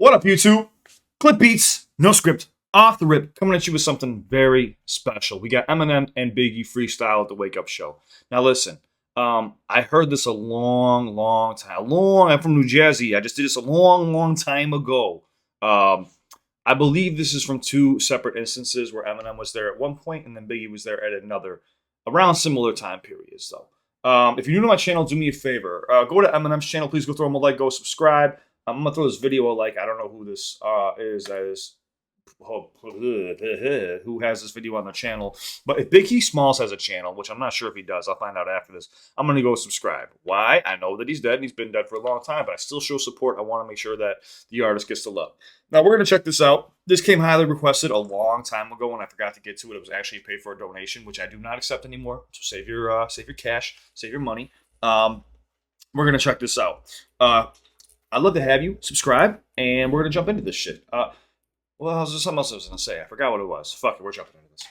What up, YouTube? CliffBeats, no script, off the rip, coming at you with something very special. We got Eminem and Biggie freestyle at the Wake Up Show. Now listen, I heard this a long time. I'm from New Jersey. I just did this a long time ago. I believe this is from two separate instances where Eminem was there at one point and then Biggie was there at another, around similar time periods though. If you're new to my channel, do me a favor. Go to Eminem's channel. Please go throw him a like, go subscribe. I'm going to throw this video a like. I don't know who this is. Who has this video on their channel. But if Biggie Smalls has a channel, which I'm not sure if he does, I'll find out after this, I'm going to go subscribe. Why? I know that he's dead and he's been dead for a long time, but I still show support. I want to make sure that the artist gets the love. Now, we're going to check this out. This came highly requested a long time ago, and I forgot to get to it. It was actually paid for a donation, which I do not accept anymore. So save your cash, save your money. We're going to check this out. I'd love to have you subscribe, and we're going to jump into this shit. Well, there's something else I was going to say. I forgot what it was. Fuck it, we're jumping into this.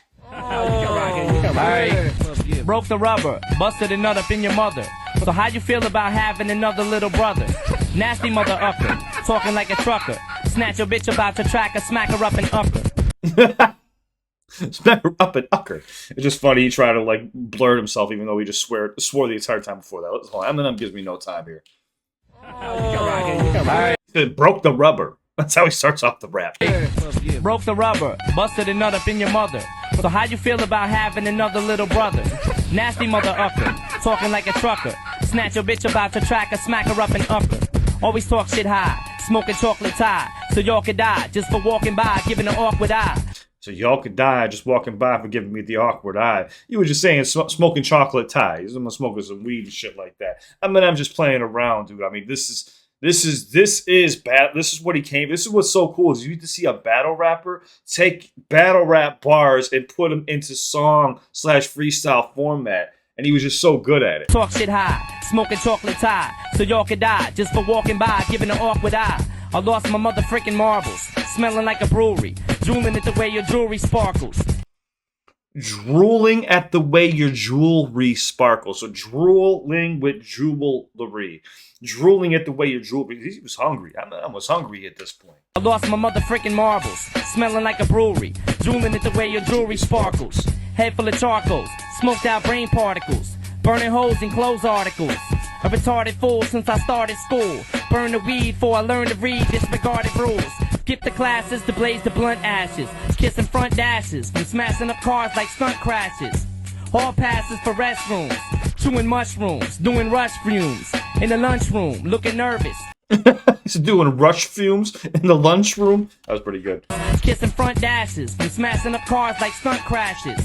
Right. Broke the rubber, busted a nut up in your mother. So how you feel about having another little brother? Nasty mother ucker, talking like a trucker. Snatch your bitch about to track her, smack her up and ucker. Smack her up and ucker. It's just funny he tried to like blur himself, even though he just swore the entire time before that. Hold on, Eminem gives me no time here. It broke the rubber. That's how he starts off the rap. Broke the rubber, busted a nut up in your mother. So how you feel about having another little brother? Nasty mother ucker, talking like a trucker. Snatch your bitch about to track her, smack her up and ucker. Always talk shit high, smoking chocolate tie. So y'all could die just for walking by, giving an awkward eye. So y'all could die just walking by for giving me the awkward eye. You were just saying smoking chocolate tie. He's smoking some weed and shit like that. I mean, I'm just playing around, dude. I mean, this is bad. This is what he came. This is what's so cool is you get to see a battle rapper take battle rap bars and put them into song/freestyle format. And he was just so good at it. Talk shit high, smoking chocolate tie. So y'all could die just for walking by, giving an awkward eye. I lost my mother freaking marbles, smelling like a brewery, drooling at the way your jewelry sparkles. Drooling at the way your jewelry sparkles. So drooling with jewelry. Drooling at the way your jewelry. He was hungry. I was hungry at this point. I lost my mother freaking marbles, smelling like a brewery, drooling at the way your jewelry sparkles. Head full of charcoals, smoked out brain particles, burning holes in clothes articles. A retarded fool since I started school. Burn the weed before I learned to read disregarded rules. Skip the classes to blaze the blunt ashes. Kissing front dashes from smashing up cars like stunt crashes. Hall passes for restrooms. Chewing mushrooms, doing rush fumes. In the lunchroom, looking nervous. He's doing rush fumes in the lunchroom. That was pretty good. Kissing front dashes from smashing up cars like stunt crashes.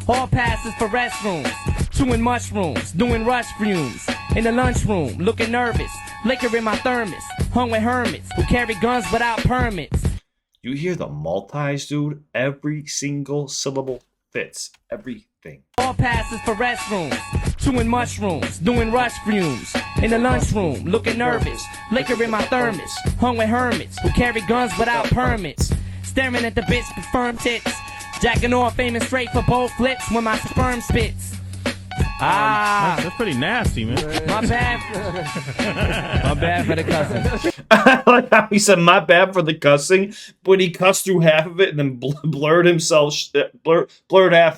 Hall passes for restrooms. Chewing mushrooms, doing rush fumes. In the lunchroom, looking nervous. Liquor in my thermos. Hung with hermits who carry guns without permits. You hear the multis, dude? Every single syllable fits. Everything. All passes for restrooms. Chewing mushrooms, doing rush fumes. In the lunchroom, looking nervous. Liquor in my thermos. Hung with hermits who carry guns without permits. Staring at the bitch with firm tits. Jacking off, aiming straight for both flips when my sperm spits. That's pretty nasty, man. My bad. My bad for the cussing. I like how he said my bad for the cussing, but he cussed through half of it and then blurred half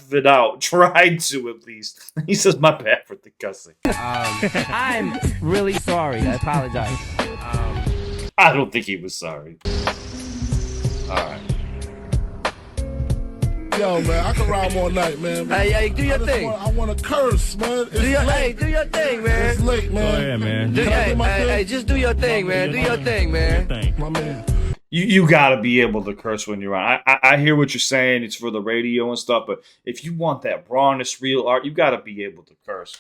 of it out. Tried to, at least. He says my bad for the cussing. I'm really sorry. I apologize. I don't think he was sorry. Alright. Yo, man, I can rhyme all night, man. Hey, do your thing. I want to curse, man. It's late. Do your thing, man. It's late, man. Oh, yeah, man. Hey, just do your thing, man. Do your thing, man. My man. You gotta be able to curse when you're on. I hear what you're saying. It's for the radio and stuff, but if you want that rawness, real art, you gotta be able to curse,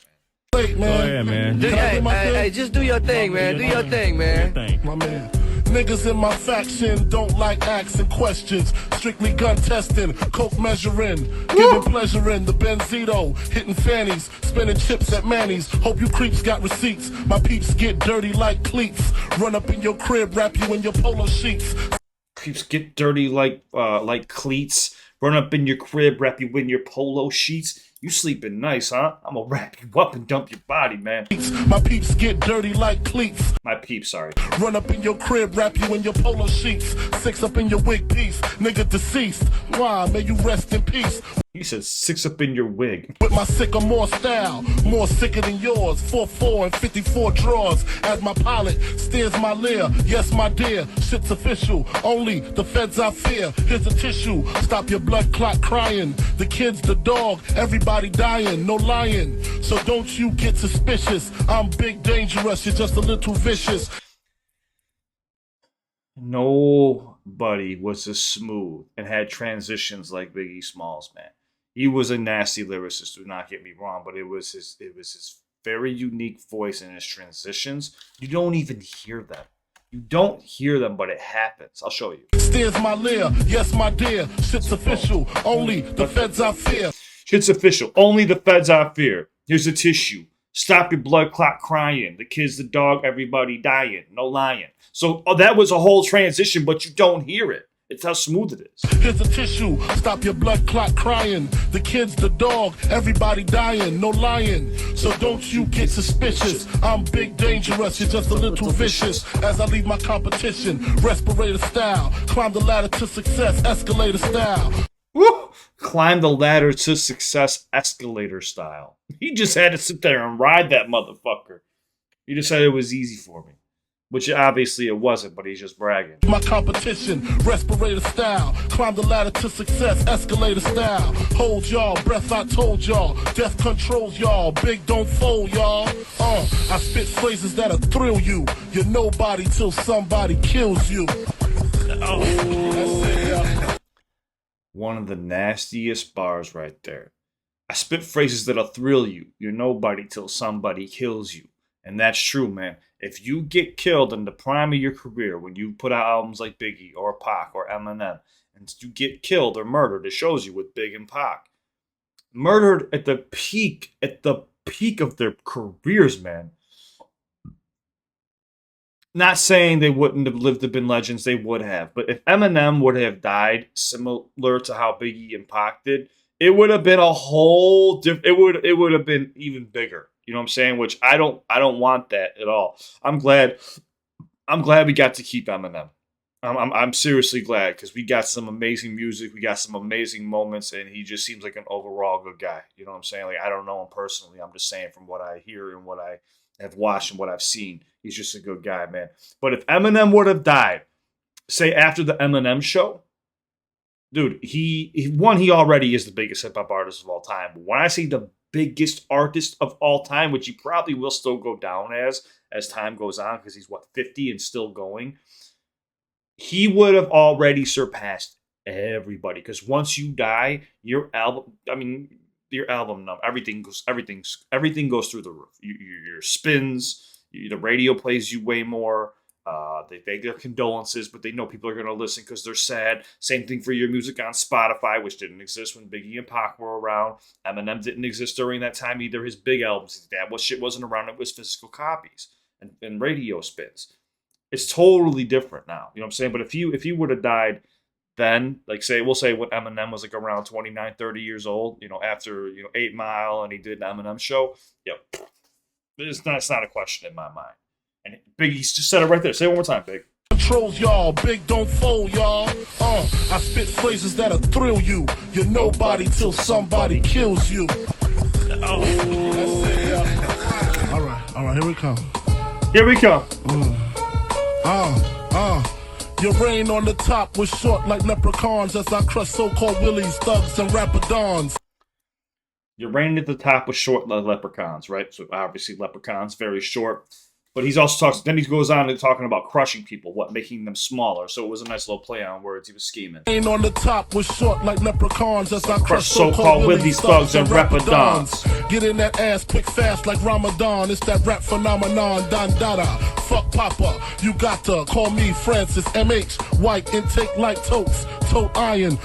man. Late, man. Oh, yeah, man. Hey, just do your thing, man. Do your thing, man. My man. Niggas in my faction don't like asking questions. Strictly gun testing, coke measuring, giving pleasure in the Benzito, hitting fannies, spinning chips at Manny's. Hope you creeps got receipts. My peeps get dirty like cleats. Run up in your crib, wrap you in your polo sheets. Creeps get dirty like cleats. Run up in your crib, wrap you in your polo sheets. You sleeping nice, huh? I'm gonna wrap you up and dump your body, man. My peeps get dirty like cleats. My peeps, sorry. Run up in your crib, wrap you in your polo sheets. 6 up in your wig piece, nigga deceased. Why? May you rest in peace. He says 6 up in your wig. With my sycamore style, more sicker than yours. 4-4 and 54 drawers. As my pilot steers my leer. Yes, my dear, shit's official. Only the feds I fear. Here's a tissue. Stop your blood clot crying. The kids, the dog, everybody dying. No lying. So don't you get suspicious. I'm big dangerous. You're just a little vicious. Nobody was as smooth and had transitions like Biggie Smalls, man. He was a nasty lyricist, do not get me wrong, but it was his very unique voice and his transitions. You don't even hear them. You don't hear them, but it happens. I'll show you. Steers my leer. Yes, my dear. Shit's official. Only the feds I fear. Shit's official. Only the feds I fear. Here's a tissue. Stop your blood clot crying. The kids, the dog, everybody dying. No lying. So that was a whole transition, but you don't hear it. It's how smooth it is. Here's a tissue. Stop your blood clot crying. The kids, the dog, everybody dying. No lying. So don't you get suspicious. I'm big dangerous. You're just a little vicious. As I leave my competition, respirator style. Climb the ladder to success, escalator style. Woo! Climb the ladder to success, escalator style. He just had to sit there and ride that motherfucker. He just said it was easy for me. Which obviously it wasn't, but he's just bragging. My competition, respirator style. Climb the ladder to success, escalator style. Hold y'all, breath I told y'all. Death controls y'all, big don't fold y'all. I spit phrases that'll thrill you. You're nobody till somebody kills you. One of the nastiest bars right there. I spit phrases that'll thrill you. You're nobody till somebody kills you. And that's true, man. If you get killed in the prime of your career, when you put out albums like Biggie or Pac or Eminem, and you get killed or murdered, it shows you with Big and Pac. Murdered at the peak of their careers, man. Not saying they wouldn't have lived to been legends, they would have. But if Eminem would have died similar to how Biggie and Pac did, it would have been a whole different. It would have been even bigger. You know what I'm saying? Which I don't want that at all. I'm glad we got to keep Eminem. I'm seriously glad because we got some amazing music, we got some amazing moments, and he just seems like an overall good guy. You know what I'm saying? Like I don't know him personally. I'm just saying from what I hear and what I have watched and what I've seen, he's just a good guy, man. But if Eminem would have died, say after the Eminem show, dude, he already is the biggest hip hop artist of all time. But when I say the biggest artist of all time, which he probably will still go down as time goes on, because he's 50 and still going, he would have already surpassed everybody. Because once you die, your album number, everything goes through the roof. Your spins, the radio plays you way more. They beg their condolences, but they know people are going to listen because they're sad. Same thing for your music on Spotify, which didn't exist when Biggie and Pac were around. Eminem didn't exist during that time either. His big albums, shit wasn't around. It was physical copies and radio spins. It's totally different now. You know what I'm saying? But if he would have died then, like we'll say when Eminem was like around 29, 30 years old, after 8 Mile and he did an Eminem show, it's not a question in my mind. And Biggie just said it right there. Say it one more time, Big. Controls y'all, big don't fold y'all. I spit phrases that'll thrill you. You're nobody till somebody kills you. All right, here we come. Here we come. Your reign on the top was short like leprechauns as I crush so-called willies, thugs, and rapadons. Your reign at the top was short like leprechauns, right? So obviously leprechauns, very short. But he goes on to talking about crushing people, making them smaller. So it was a nice little play on words. He was scheming. Reign on the top was short like leprechauns as I crush so-called willies, thugs, and rapadons. Get in that ass quick fast like Ramadan. It's that rap phenomenon, Don Dada. Fuck Papa, you got to call me Francis MH. White intake like totes, tote iron.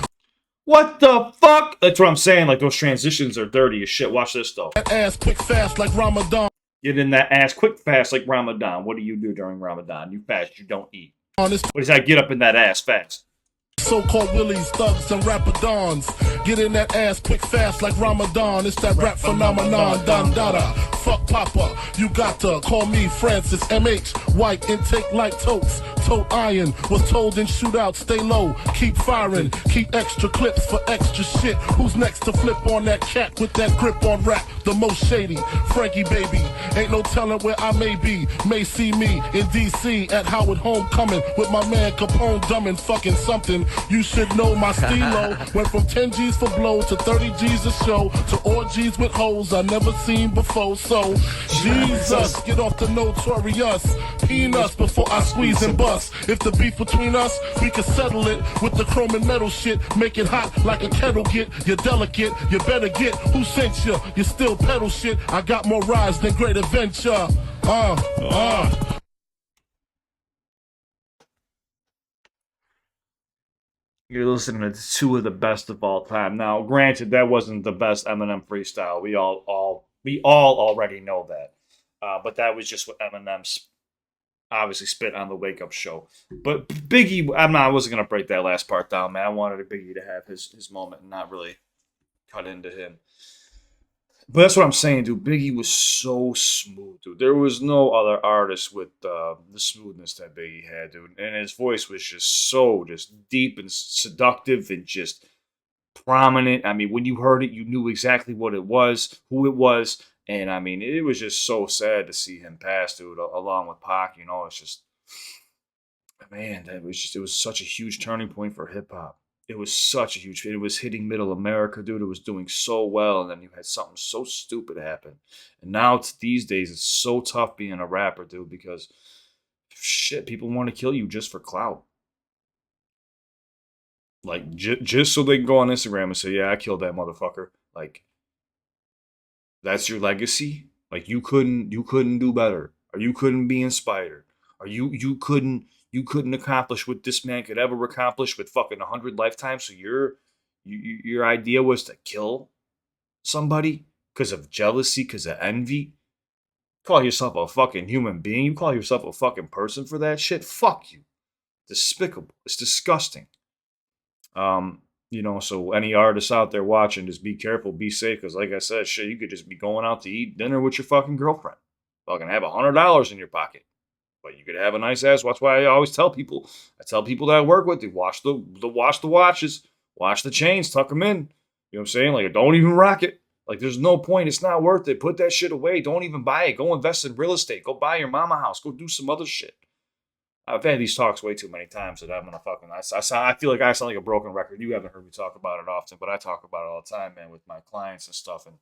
What the fuck? That's what I'm saying. Like those transitions are dirty as shit. Watch this though. That ass quick fast like Ramadan. Get in that ass quick fast like Ramadan. What do you do during Ramadan? You fast, you don't eat. What is that? Get up in that ass fast. so-called willies, thugs, and rapadons. Get in that ass quick, fast like Ramadan. It's that rap phenomenon, Don Dada. Fuck Papa, you got to call me Francis MH. White intake like totes. Tote iron was told in shootout, stay low, keep firing, keep extra clips for extra shit. Who's next to flip on that cat with that grip on rap? The most shady, Frankie baby. Ain't no telling where I may be. May see me in DC at Howard Homecoming with my man Capone dumbing fucking something. You should know my stilo went from 10 G's for blow to 30 G's a show to orgies with hoes I never seen before. So Jesus, get off the notorious peanuts before I squeeze and bust. If the beef between us, we can settle it with the chrome and metal shit. Make it hot like a kettle get. You're delicate, you better get who sent you. You still pedal shit. I got more rides than Great Adventure. You're listening to two of the best of all time. Now, granted, that wasn't the best Eminem freestyle. We all already know that. But that was just what Eminem's obviously spit on the Wake Up Show. But Biggie, I wasn't gonna break that last part down, man. I wanted Biggie to have his moment and not really cut into him. But that's what I'm saying, dude. Biggie was so smooth, dude. There was no other artist with the smoothness that Biggie had, dude. And his voice was just so deep and seductive and just prominent. I mean, when you heard it, you knew exactly what it was, who it was. And I mean, it was just so sad to see him pass, dude, along with Pac. You know, it's just, man, it was such a huge turning point for hip hop. It was such a huge, it was hitting middle America, dude. It was doing so well. And then you had something so stupid happen. And now these days, it's so tough being a rapper, dude, because shit, people want to kill you just for clout. Like, just so they can go on Instagram and say, yeah, I killed that motherfucker. Like, that's your legacy. Like you couldn't do better, or you couldn't be inspired, or you couldn't accomplish what this man could ever accomplish with fucking 100 lifetimes. So your idea was to kill somebody because of jealousy, because of envy. Call yourself a fucking human being. You call yourself a fucking person for that shit. Fuck you. Despicable. It's disgusting. You know, so any artists out there watching, just be careful, be safe, because like I said, shit, you could just be going out to eat dinner with your fucking girlfriend. Fucking have $100 in your pocket. But you could have a nice ass. That's why I always tell people. I tell people that I work with, watch the watches, watch the chains, tuck them in. You know what I'm saying? Like, don't even rock it. Like, there's no point. It's not worth it. Put that shit away. Don't even buy it. Go invest in real estate. Go buy your mama house. Go do some other shit. I've had these talks way too many times that I'm gonna fucking. I feel like I sound like a broken record. You haven't heard me talk about it often, but I talk about it all the time, man, with my clients and stuff. And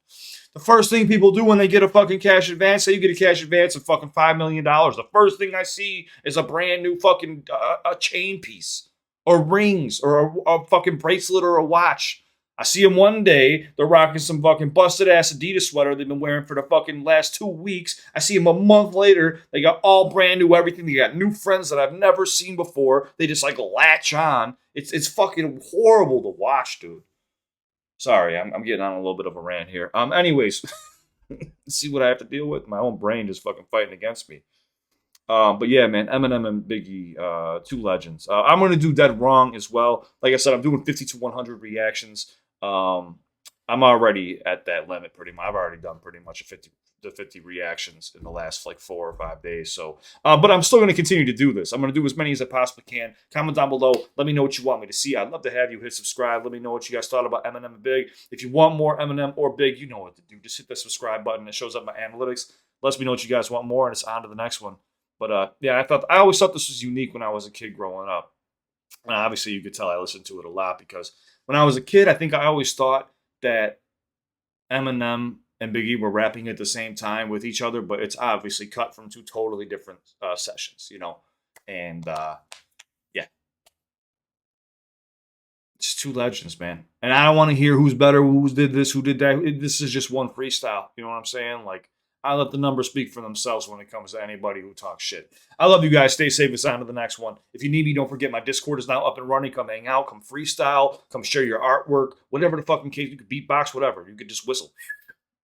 the first thing people do when they get a fucking cash advance, say you get a cash advance of fucking $5 million, the first thing I see is a brand new fucking a chain piece or rings or a fucking bracelet or a watch. I see them one day, they're rocking some fucking busted ass Adidas sweater they've been wearing for the fucking last 2 weeks. I see them a month later, they got all brand new everything. They got new friends that I've never seen before. They just like latch on. It's fucking horrible to watch, dude. Sorry, I'm getting on a little bit of a rant here. Anyways, see what I have to deal with? My own brain just fucking fighting against me. But yeah, man, Eminem and Biggie, two legends. I'm going to do Dead Wrong as well. Like I said, I'm doing 50 to 100 reactions. I'm already at that limit pretty much. I've already done pretty much 50 reactions in the last like 4 or 5 days. So, but I'm still going to continue to do this. I'm going to do as many as I possibly can. Comment down below. Let me know what you want me to see. I'd love to have you hit subscribe. Let me know what you guys thought about Eminem and Big. If you want more Eminem or Big, you know what to do. Just hit the subscribe button. It shows up my analytics. Lets me know what you guys want more, and it's on to the next one. But yeah, I always thought this was unique when I was a kid growing up. And obviously, you could tell I listened to it a lot because when I was a kid, I think I always thought that Eminem and Biggie were rapping at the same time with each other, but it's obviously cut from two totally different sessions, you know. And yeah, it's two legends, man. And I don't want to hear who's better, who did this, who did that. This is just one freestyle. You know what I'm saying? Like, I let the numbers speak for themselves when it comes to anybody who talks shit. I love you guys. Stay safe. It's on to the next one. If you need me, don't forget my Discord is now up and running. Come hang out. Come freestyle. Come share your artwork. Whatever the fucking case. You could beatbox, whatever. You could just whistle.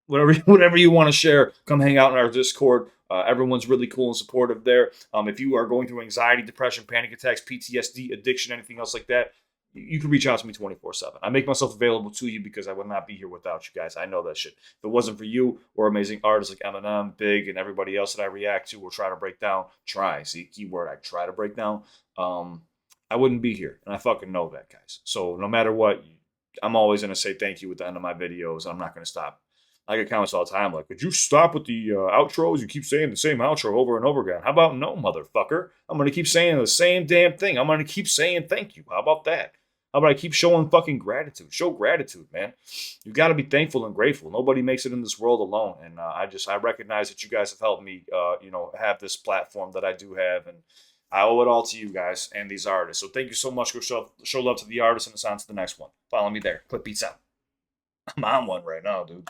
Whatever you want to share, come hang out in our Discord. Everyone's really cool and supportive there. If you are going through anxiety, depression, panic attacks, PTSD, addiction, anything else like that, you can reach out to me 24/7. I make myself available to you because I would not be here without you guys. I know that shit. If it wasn't for you or amazing artists like Eminem, Big, and everybody else that I react to or try to break down, keyword, I try to break down, I wouldn't be here. And I fucking know that, guys. So no matter what, I'm always going to say thank you at the end of my videos. I'm not going to stop. I get comments all the time like, could you stop with the outros? You keep saying the same outro over and over again. How about no, motherfucker? I'm going to keep saying the same damn thing. I'm going to keep saying thank you. How about that? How about I keep showing fucking gratitude? Show gratitude, man. You got to be thankful and grateful. Nobody makes it in this world alone. And I recognize that you guys have helped me, have this platform that I do have. And I owe it all to you guys and these artists. So thank you so much. Go show love to the artists, and it's on to the next one. Follow me there. CliffBeats out. I'm on one right now, dude.